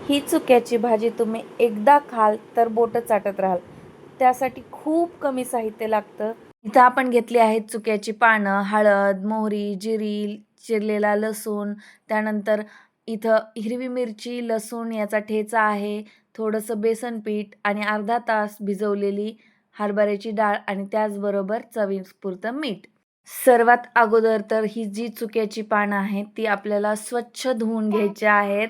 ही चुक्याची भाजी तुम्ही एकदा खाल तर बोटं चाटत राहाल. त्यासाठी खूप कमी साहित्य लागतं. इथं आपण घेतली आहेत चुक्याची पानं, हळद, मोहरी, जिरी, चिरलेला लसूण, त्यानंतर इथं हिरवी मिरची, लसूण याचा ठेचा आहे, थोडंसं बेसन पीठ आणि अर्धा तास भिजवलेली हरभऱ्याची डाळ आणि त्याचबरोबर चवीपुरतं मीठ. सर्वात अगोदर तर ही जी चुक्याची पानं आहेत ती आपल्याला स्वच्छ धुवून घ्यायची आहेत.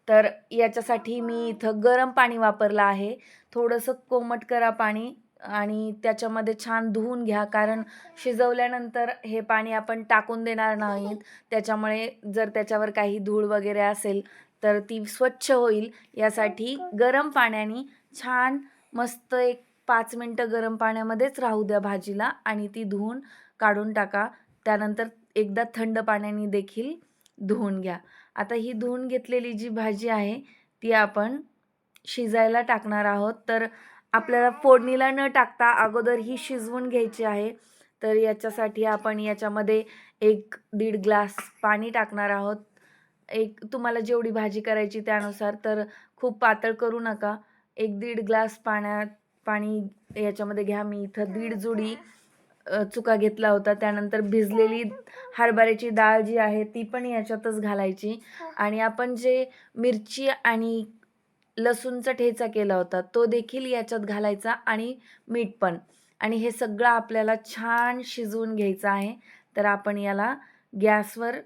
तर याच्यासाठी मी इथं गरम पाणी वापरलं आहे. थोडंसं कोमट करा पाणी आणि त्याच्यामध्ये छान धुवून घ्या, कारण शिजवल्यानंतर हे पाणी आपण टाकून देणार नाहीत. त्याच्यामुळे जर त्याच्यावर काही धूळ वगैरे असेल तर ती स्वच्छ होईल. यासाठी गरम पाण्याने छान मस्त एक 5 मिनिटं गरम पाण्यामध्येच राहू द्या भाजीला आणि ती धुवून काढून टाका. त्यानंतर एकदा थंड पाण्याने देखील धुवून घ्या. आता ही धुवून घेतलेली जी भाजी आहे ती आपण शिजायला टाकणार आहोत. तर आपल्याला फोडणीला न टाकता अगोदर ही शिजवून घ्यायची आहे. तर याच्यासाठी आपण याच्यामध्ये 1-1.5 ग्लास पाणी टाकणार आहोत. तुम्हाला जेवढी भाजी करायची त्यानुसार. तर खूप पातळ करू नका. 1-1.5 ग्लास पाणी याच्यामध्ये घ्या. मी इथं 1.5 जुडी चुका घेतला होता. त्यानंतर भिजलेली हरभऱ्याची डाळ जी आहे ती पण याच्यातच घालायची आणि आपण जे मिरची आणि लसूणचा ठेचा केला होता तो देखील याच्यात घालायचा आणि मीठ पण. आणि हे सगळं आपल्याला छान शिजवून घ्यायचं आहे. तर आपण याला गॅसवर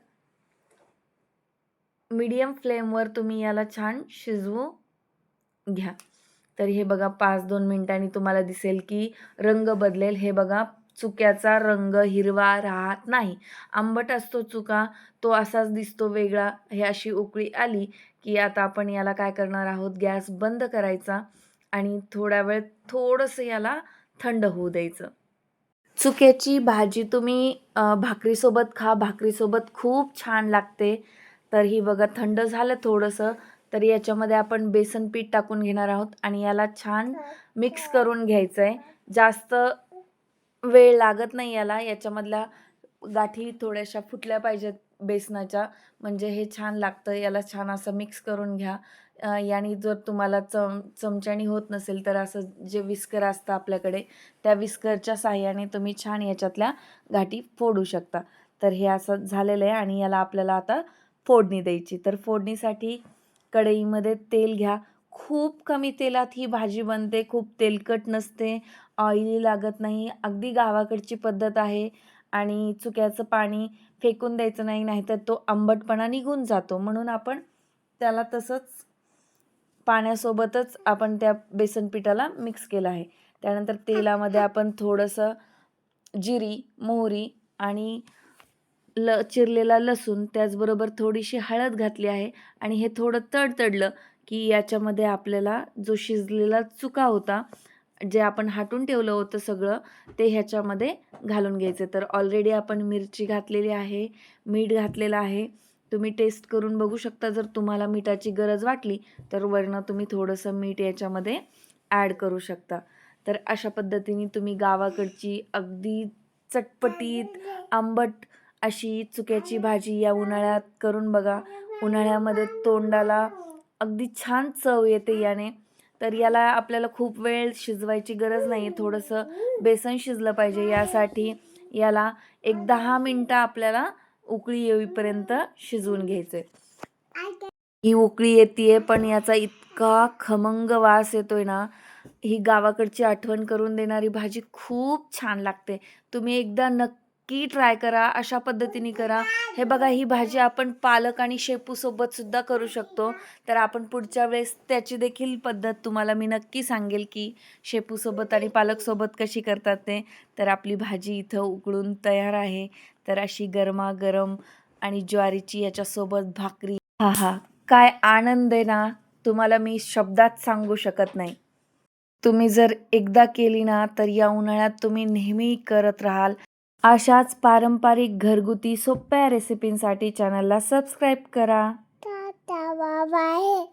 मीडियम फ्लेमवर तुम्ही याला छान शिजवू घ्या. तर हे बघा 5-2 मिनिटांनी तुम्हाला दिसेल की रंग बदलेल. हे बघा चुक्याचा रंग हिरवा राहत नाही. आंबट असतो चुका, तो असाच दिसतो वेगळा. हे अशी उकळी आली की आता आपण याला काय करणार आहोत, गॅस बंद करायचा आणि थोडा वेळ थोडंसं याला थंड होऊ द्यायचं. चुक्याची भाजी तुम्ही भाकरीसोबत खा, भाकरीसोबत खूप छान लागते. तर ही बघा थंड झालं थोडंसं, तर याच्यामध्ये आपण बेसन पीठ टाकून घेणार आहोत आणि याला छान मिक्स करून घ्यायचं आहे. जास्त वेळ लागत नाही याला. याच्यामधल्या गाठी थोड्याशा फुटल्या पाहिजेत बेसनाच्या, म्हणजे हे छान लागतं. याला छान असं मिक्स करून घ्या. याने जर तुम्हाला चमच्याने होत नसेल तर असं जे विस्कर असतं आपल्याकडे, त्या विस्करच्या साहाय्याने तुम्ही छान याच्यातल्या गाठी फोडू शकता. तर हे असं झालेलं आहे आणि याला आपल्याला आता फोडणी द्यायची. तर फोडणीसाठी कढईमध्ये तेल घ्या. खूप कमी तेलात ही भाजी बनते, खूप तेलकट नसते, ऑइली लागत नाही. अगदी गावाकडची पद्धत आहे आणि चुक्याचं पाणी फेकून द्यायचं नाही, नाहीतर तो आंबटपणा निघून जातो. म्हणून आपण त्याला तसंच पाण्यासोबतच आपण त्या बेसन पिठाला मिक्स केलं आहे. त्यानंतर तेलामध्ये आपण थोडंसं जिरी, मोहरी आणि चिरलेला लसूण, त्याचबरोबर थोडीशी हळद घातली आहे आणि हे थोडं तडतडलं की याच्यामध्ये आपल्याला जो शिजलेला चुका होता, जे आपण हाटून ठेवलं होतं सगळं, ते ह्याच्यामध्ये घालून घ्यायचं. तर ऑलरेडी आपण मिरची घातलेली आहे, मीठ घातलेलं आहे. तुम्ही टेस्ट करून बघू शकता. जर तुम्हाला मिठाची गरज वाटली तर वरनं तुम्ही थोडंसं मीठ याच्यामध्ये ॲड करू शकता. तर अशा पद्धतीने तुम्ही गावाकडची अगदी चटपटीत आंबट अशी चुक्याची भाजी या उन्हाळ्यात करून बघा. उन्हाळ्यामध्ये तोंडाला अगदी छान चव येते याने. तर याला आपल्याला खूप वेळ शिजवायची गरज नाही आहे. थोडंसं बेसन शिजलं पाहिजे, यासाठी याला एक 10 मिनटं आपल्याला उकळी येईपर्यंत शिजवून घ्यायचं आहे. ही उकळी येते पण याचा इतका खमंग वास येतोय ना, ही गावाकडची आठवण करून देणारी भाजी खूप छान लागते. तुम्ही एकदा नक्की ट्राय करा, अशा पद्धतीने करा. हे बघा ही भाजी आपण पालक आणि शेपूसोबत सुद्धा करू शकतो. तर आपण पुढच्या वेळेस त्याची देखील पद्धत तुम्हाला मी नक्की सांगेल की शेपूसोबत आणि पालकसोबत कशी करतात ते. तर आपली भाजी इथं उकळून तयार आहे. तर अशी गरमागरम आणि ज्वारीची याच्यासोबत भाकरी, आहा! काय आनंद आहे ना, तुम्हाला मी शब्दात सांगू शकत नाही. तुम्ही जर एकदा केली ना, तर या उन्हाळ्यात तुम्ही नेहमी करत राहाल. अशाच पारंपरिक घरगुती सोप्या रेसिपींसाठी चॅनलला सबस्क्राईब करा. Tata bye bye.